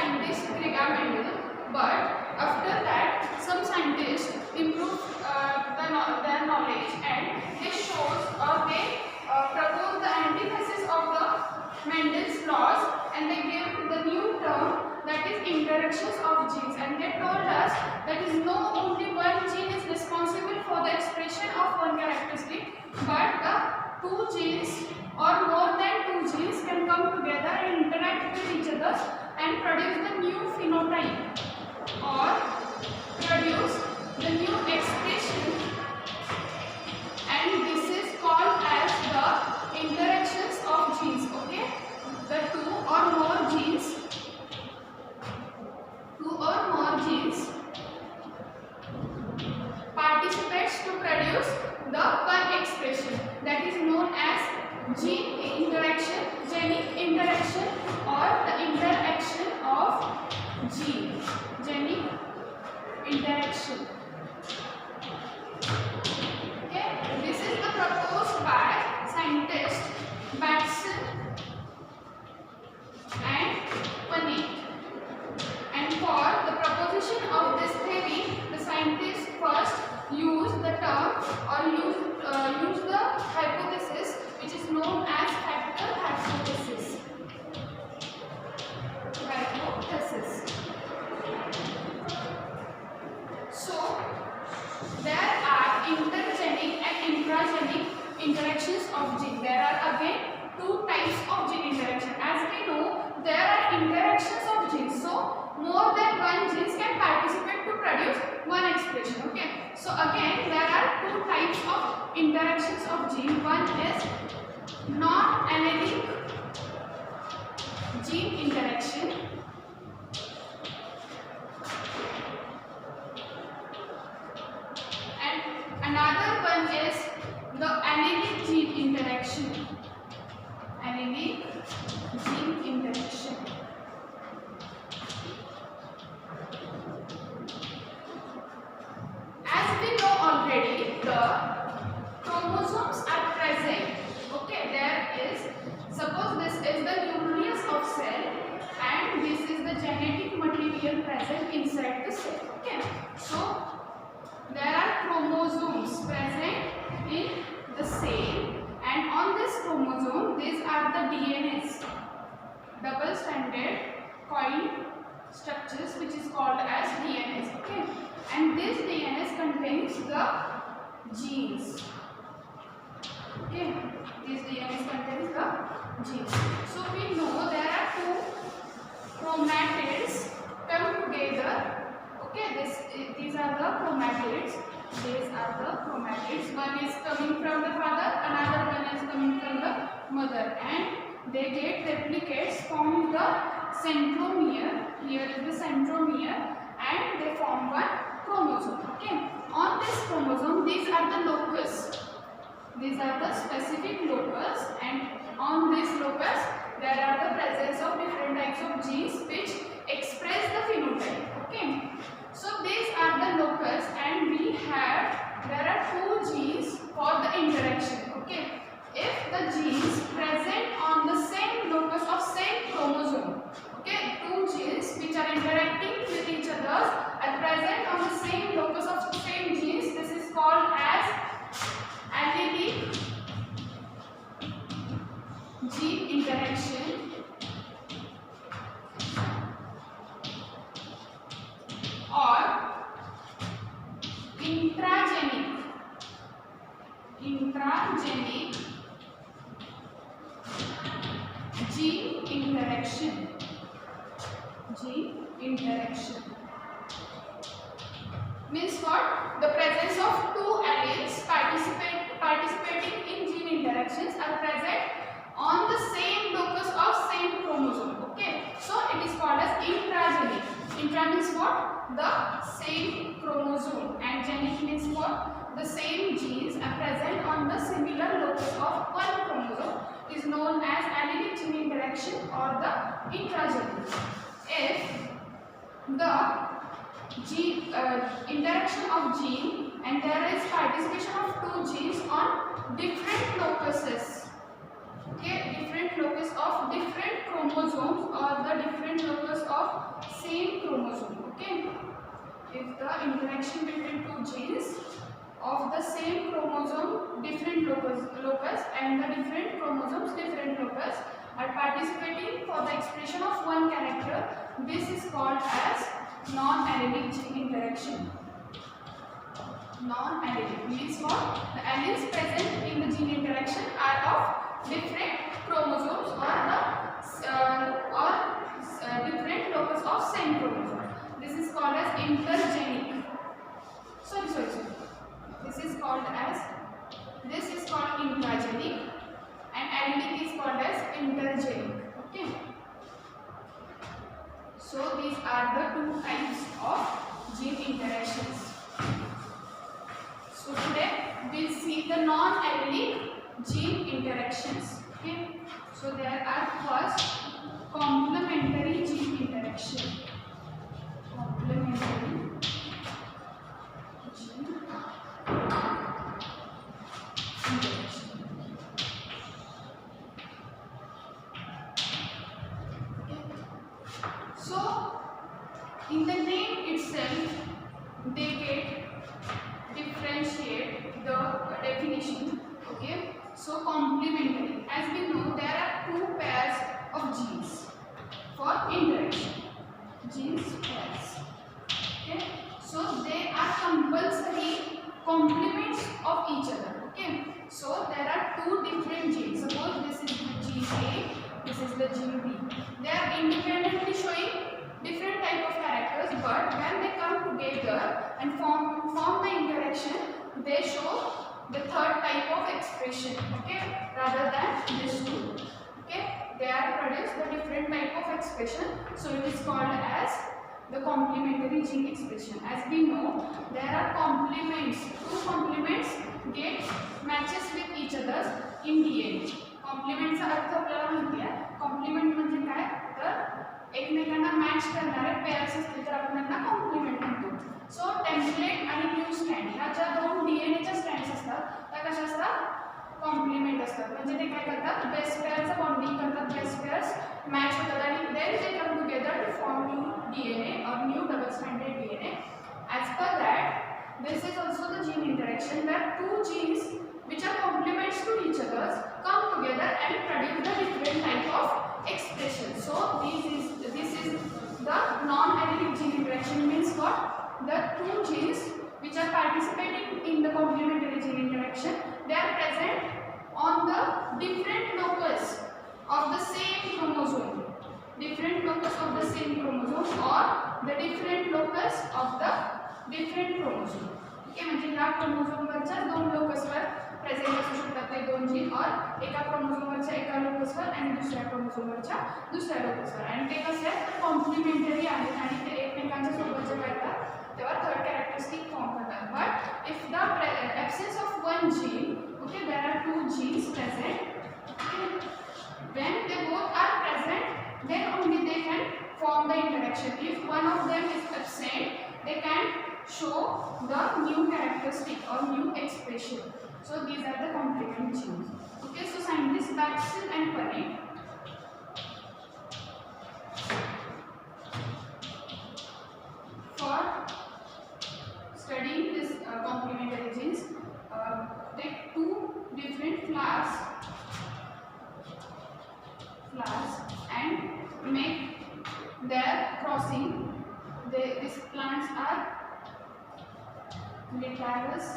scientist Gregor Mendel, but after that some scientists improved their knowledge, and they proposed the antithesis of the Mendel's laws, and they gave the new term, that is interactions of genes, and they told us that is no only one gene is responsible for the expression of one characteristic, but the two genes or more than two genes can come together and interact with each other and produce the new phenotype or produce the new expression, and this is called as the interactions of genes. Okay, the two or more genes participates to produce the one expression, that is known as gene interaction, genic interaction, or the interaction of gene, genic interaction. Okay, this is the proposed by scientists Batson and Punnett. And for the proposition of this theory, the scientists first use the term or use the hypothesis which is known as factor hypothesis. So there are intergenic and intragenic interactions of gene. There are again two types of gene interaction. As we know, there are interactions of genes. So more than one genes can participate to produce one expression. Okay. So again, there are two types of interactions of gene. One is non-allelic gene interaction, and another one is the allelic gene interaction. Allelic gene interaction. As we know already, the chromosomes are present. Okay, there is, suppose this is the nucleus of cell and this is the genetic material present inside the cell. Okay, so there are chromosomes present in the cell, and on this chromosome these are the DNAs, double stranded coil structures, which is called as DNAs. Okay, and this DNAs contains the genes. Okay, these DNAs contains the genes. So we know there are two chromatids come together. Okay, these are the chromatids. These are the chromatids. One is coming from the father, another one is coming from the mother, and they get replicates from the centromere. Here is the centromere, and they form one chromosome. Okay, on this chromosome, these are the locus. These are the specific locus, and on this locus there are the presence of different types of genes which express the phenotype. Okay, so these are the locus, and there are two genes for the interaction. Okay, if the genes present on the same locus of same chromosome, okay, two genes which are interacting with each other are present on the same locus of same genes, this is called as allelic gene interaction, or intragenic gene interaction. Gene interaction means what? The presence of two alleles participating in gene interactions are present on the same locus of same chromosome. Okay, so it is called as intragenic. Intra means what? The same chromosome, and genic means what? The same genes are present on the similar locus of one chromosome is known as allelic gene interaction or the intragenic. If the interaction of gene and there is participation of two genes on different locuses, okay, different locus of different chromosomes or the different locus of same chromosome. Okay, if the interaction between two genes of the same chromosome, different locus and the different chromosomes, different locus are participating for the expression of one character, this is called as non-allelic gene interaction. Non-allelic means what? The alleles present in the gene interaction are of different chromosomes or different locus of same chromosome. This is called as intergenic. Sorry. This is called intragenic, and allelic is called as intergenic. Okay. So these are the two types of gene interactions. So today we will see the non-allelic gene interactions. Okay. So there are first complementary gene interaction. Complementary gene interaction. So, in the name itself, they get differentiate the definition. Okay. So, complementary. As we know, there are two pairs of genes for interaction. Genes pairs. Okay. So, they are compulsory complements of each other. Okay. So, there are two different genes. Suppose this is the gene A, this is the gene B. They are independently showing different type of characters, but when they come together and form the interaction, they show the third type of expression. Okay, rather than this two. Okay, they are produced the different type of expression. So it is called as the complementary gene expression. As we know, there are complements. Two complements get matches with each other in DNA. कॉम्प्लिमेंटचा अर्थ आपल्याला माहिती आहे. Compliment म्हणजे काय, तर एकमेकांना match करणारे pairs असतील तर आपण त्यांना कॉम्प्लिमेंट म्हणतो. सो टेम्पलेट आणि न्यू स्ट्रँड ह्या ज्या दोन डीएनएच्या स्ट्रँड्स असतात त्या कशा असतात, कॉम्प्लिमेंट असतात. म्हणजे ते काय करतात, बेस पेअरचं बॉन्डिंग करतात, बेस पेअर्स मॅच होतात आणि then they come together to form new DNA और new double stranded DNA. As per that, this is also the gene interaction where two genes which are complements to each other come together and produce the different type of expression. So this is the non-allelic gene interaction. Means what? The two genes which are participating in the complementary gene interaction, they are present on the different locus of the same chromosome. Different locus of the same chromosome or the different locus of the different chromosome. Okay, म्हणजे ह्या क्रोमोझोमवरच्या दोन लोकसवर present असू शकतात ते दोन gene, और एका क्रोमोझोमवरच्या एका लोकसवर आणि दुसऱ्या क्रोमोझोमवरच्या दुसऱ्या लोकसवर, आणि ते कसे आहेत, कॉम्प्लिमेंटरी आहेत आणि ते एकमेकांच्या सोबत जेव्हा येतात तेव्हा थर्ड कॅरेक्टरिस्टिक फॉर्म करतात. But if the absence of one gene, okay, there are two genes present. When they both are present, then only they can form the interaction. If one of them is absent, they can show the new characteristic or new expression. So these are the complement genes. Okay, so scientists Batson and Punnett for studying this complementary genes take two different flowers and make their crossing. These plants are Laterus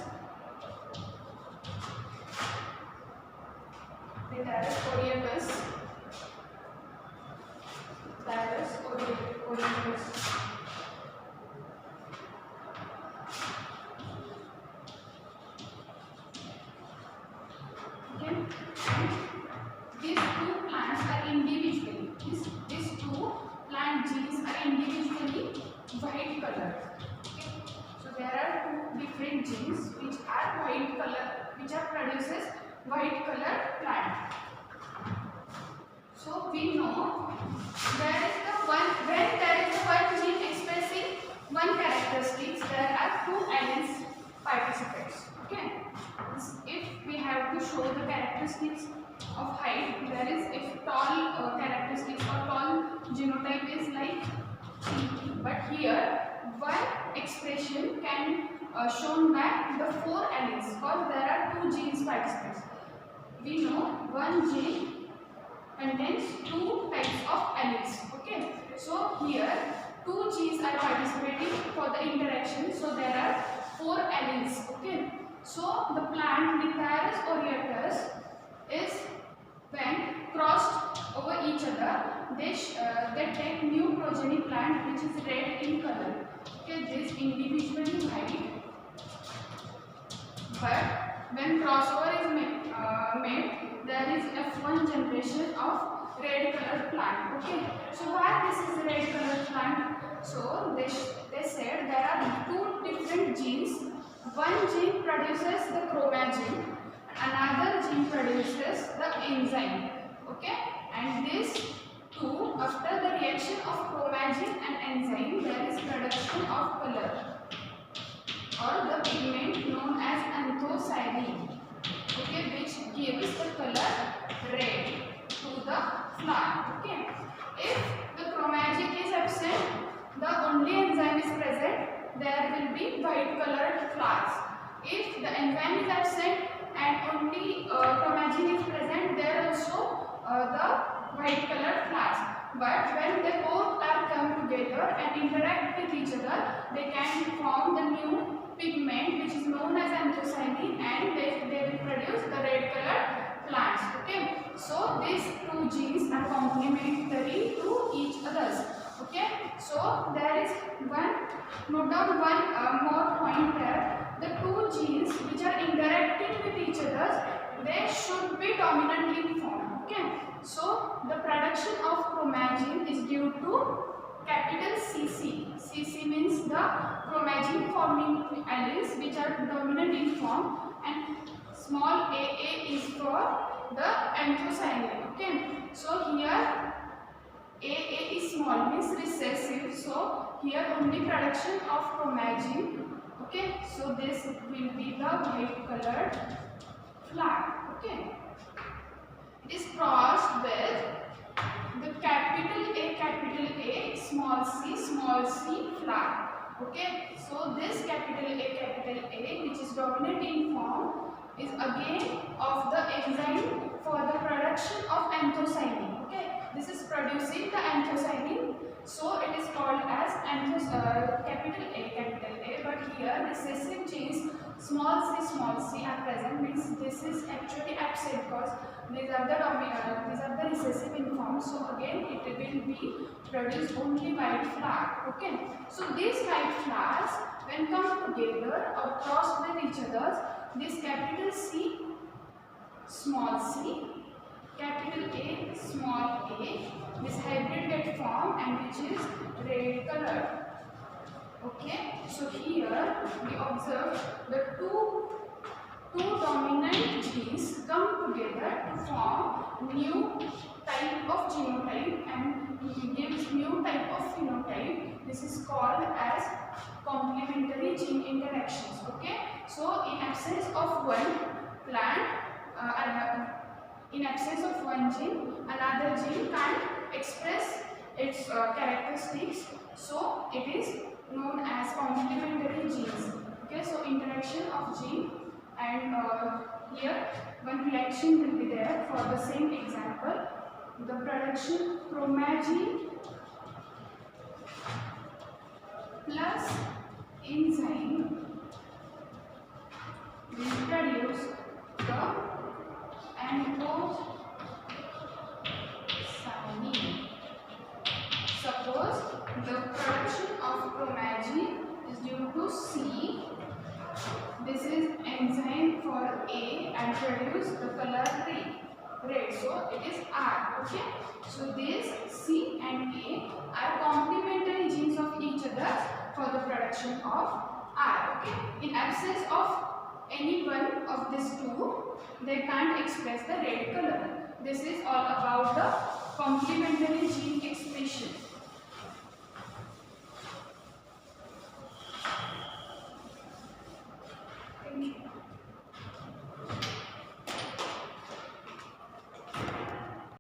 oleacus. Laterus oleacus. Okay, and these two plants are individually. These two plant genes are individually white color. So there are two different genes which are white color, which are produces white color plant. So we know there is the one, when there is the one gene expressing one characteristics, there are two alleles participants. Okay, if we have to show the characteristics of height, there is, if tall characteristics or tall genotype is like here one expression can shown by the 4 alleles because there are 2 genes participants. We know one gene contains 2 types of alleles. Okay, so here 2 genes are participating for the interaction, so there are 4 alleles. Okay, so the plant Nitharus aureatus is when crossed over each other, they take new progeny plant which is red in color. Okay, this individually white, but when crossover is made, there is F1 generation of red colored plant. Okay, so why this is red colored plant? So they said there are 2 different genes. One gene produces the chromatin, another gene produces the enzyme. Okay, and this two, after the reaction of chromatin and enzyme, there is production of color or the pigment known as anthocyanin. Okay, which gives the color red to the flower. Okay, if the chromatin is absent, the only enzyme is present, there will be white colored flowers. If the enzyme is absent and only chromatin is present, there also the white colored flowers. But when they both are come together and interact with each other, they can form the new pigment which is known as anthocyanin, and they will produce the red colored plants. Okay, so these 2 genes are complementary to each others. Okay, so there is note down one more point there. The 2 genes which are interacting with each other, they should be dominantly formed. Okay, so the production of chromatin is due to capital CC. CC means the chromatin forming alleles which are dominant in form, and small aa is for the anthocyanin. Okay, so here AA is small, means recessive, so here only production of chromatin. Okay, so this will be the white colored flag. Okay, it is crossed with the capital A, small c flag. Okay, so this capital A which is dominant in form is again of the enzyme for the production of anthocyanin. Okay, this is producing the anthocyanin, so it is called as capital A, but here recessive genes small c are present, means this is actually absent because these are the recessive in form, so again it will be produced only white flower. Okay, so these white flowers when come together or cross with each other, this capital C, small c, capital A, small a, this hybrid get formed and which is red color. Okay, so here we observe the two dominant genes come together to form new type of genotype and gives new type of phenotype. This is called as complementary gene interactions. Okay, so in absence of one plant, in absence of one gene, another gene can't express its characteristics, so it is known as complementary genes. Okay, so interaction of gene, and here one reaction will be there for the same example. The production chromatin plus enzyme will produce the anthocyanin. Suppose the production of chromatin is due to C. This is enzyme for A and produce the color red. So it is R. Okay. So this C and A are complementary genes of each other for the production of R. Okay. In absence of any one of these two, they can't express the red color. This is all about the complementary gene expression.